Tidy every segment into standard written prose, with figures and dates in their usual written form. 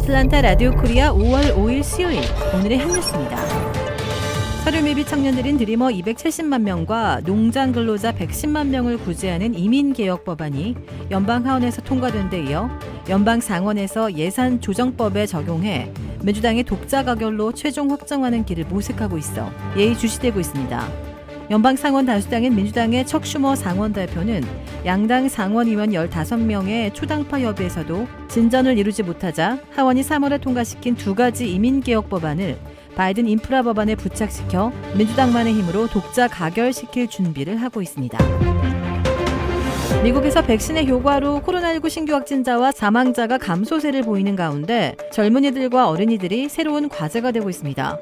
애틀란타 라디오 코리아 5월 5일 수요일 오늘의 한 뉴스입니다. 서류 미비 청년들인 드리머 270만 명과 농장 근로자 110만 명을 구제하는 이민개혁 법안이 연방 하원에서 통과된 데 이어 연방 상원에서 예산 조정법에 적용해 민주당의 독자 가결로 최종 확정하는 길을 모색하고 있어 예의주시되고 있습니다. 연방 상원 다수당인 민주당의 척 슈머 상원 대표는 양당 상원의원 15명의 초당파 협의에서도 진전을 이루지 못하자 하원이 3월에 통과시킨 두 가지 이민개혁 법안을 바이든 인프라 법안에 부착시켜 민주당만의 힘으로 독자 가결시킬 준비를 하고 있습니다. 미국에서 백신의 효과로 코로나19 신규 확진자와 사망자가 감소세를 보이는 가운데 젊은이들과 어린이들이 새로운 과제가 되고 있습니다.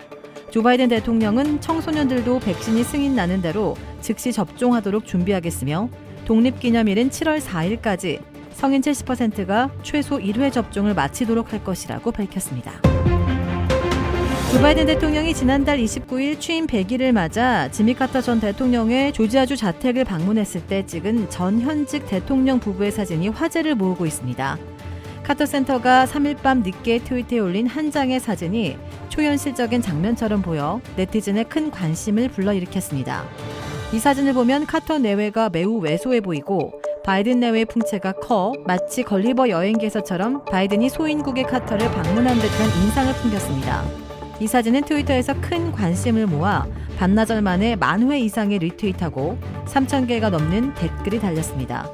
조 바이든 대통령은 청소년들도 백신이 승인 나는 대로 즉시 접종하도록 준비하겠으며 독립기념일인 7월 4일까지 성인 70%가 최소 1회 접종을 마치도록 할 것이라고 밝혔습니다. 조 바이든 대통령이 지난달 29일 취임 100일을 맞아 지미 카터 전 대통령의 조지아주 자택을 방문했을 때 찍은 전 현직 대통령 부부의 사진이 화제를 모으고 있습니다. 카터 센터가 3일 밤 늦게 트위터에 올린 한 장의 사진이 초현실적인 장면처럼 보여 네티즌의 큰 관심을 불러일으켰습니다. 이 사진을 보면 카터 내외가 매우 왜소해 보이고 바이든 내외의 풍채가 커 마치 걸리버 여행기에서처럼 바이든이 소인국의 카터를 방문한 듯한 인상을 풍겼습니다. 이 사진은 트위터에서 큰 관심을 모아 반나절 만에 10,000회 이상의 리트윗하고 3,000개가 넘는 댓글이 달렸습니다.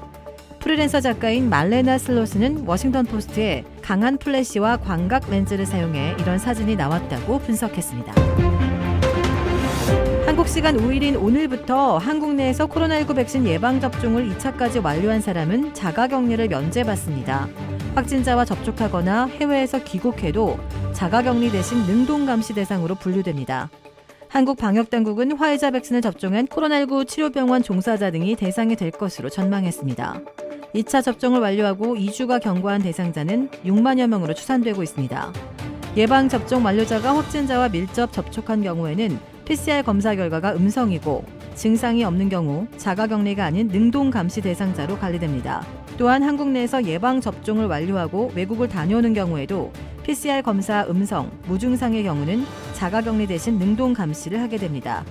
프리랜서 작가인 말레나 슬로스는 워싱턴 포스트에 강한 플래시와 광각 렌즈를 사용해 이런 사진이 나왔다고 분석했습니다. 한국 시간 5일인 오늘부터 한국 내에서 코로나19 백신 예방접종을 2차까지 완료한 사람은 자가격리를 면제받습니다. 확진자와 접촉하거나 해외에서 귀국해도 자가격리 대신 능동감시 대상으로 분류됩니다. 한국방역당국은 화이자 백신을 접종한 코로나19 치료병원 종사자 등이 대상이 될 것으로 전망했습니다. 2차 접종을 완료하고 2주가 경과한 대상자는 6만여 명으로 추산되고 있습니다. 예방접종 완료자가 확진자와 밀접 접촉한 경우에는 PCR 검사 결과가 음성이고 증상이 없는 경우 자가격리가 아닌 능동감시 대상자로 관리됩니다. 또한 한국 내에서 예방접종을 완료하고 외국을 다녀오는 경우에도 PCR 검사 음성, 무증상의 경우는 자가격리 대신 능동감시를 하게 됩니다.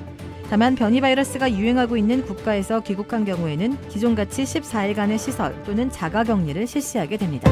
다만 변이 바이러스가 유행하고 있는 국가에서 귀국한 경우에는 기존같이 14일간의 시설 또는 자가격리를 실시하게 됩니다.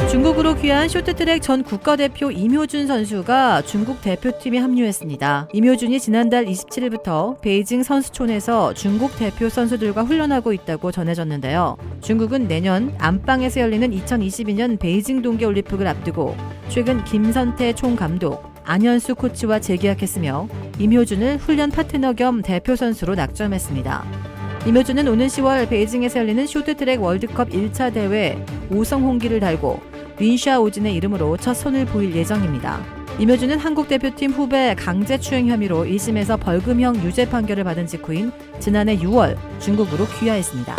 중국으로 귀화한 쇼트트랙 전 국가대표 임효준 선수가 중국 대표팀에 합류했습니다. 임효준이 지난달 27일부터 베이징 선수촌에서 중국 대표 선수들과 훈련하고 있다고 전해졌는데요. 중국은 내년 안방에서 열리는 2022년 베이징 동계올림픽을 앞두고 최근 김선태 총감독, 안현수 코치와 재계약했으며 임효준을 훈련 파트너 겸 대표 선수로 낙점했습니다. 임효준은 오는 10월 베이징에서 열리는 쇼트트랙 월드컵 1차 대회 5성 홍기를 달고 윈샤오진의 이름으로 첫 손을 보일 예정입니다. 임효준은 한국 대표팀 후배 강제추행 혐의로 1심에서 벌금형 유죄 판결을 받은 직후인 지난해 6월 중국으로 귀화했습니다.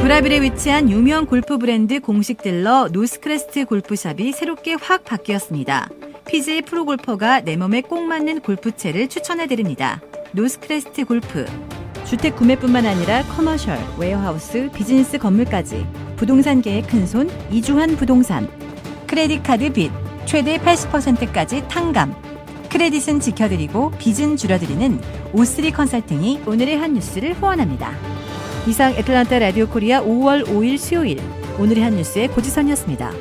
브라질에 위치한 유명 골프 브랜드 공식 딜러 노스크레스트 골프샵이 새롭게 확 바뀌었습니다. PGA 프로골퍼가 내 몸에 꼭 맞는 골프채를 추천해드립니다. 노스크레스트 골프. 주택 구매뿐만 아니라 커머셜, 웨어하우스, 비즈니스 건물까지 부동산계의 큰손 이주환 부동산. 크레딧 카드 빚 최대 80%까지 탕감. 크레딧은 지켜드리고 빚은 줄여드리는 O3 컨설팅이 오늘의 한 뉴스를 후원합니다. 이상 애틀란타 라디오 코리아 5월 5일 수요일 오늘의 한 뉴스의 고지선이었습니다.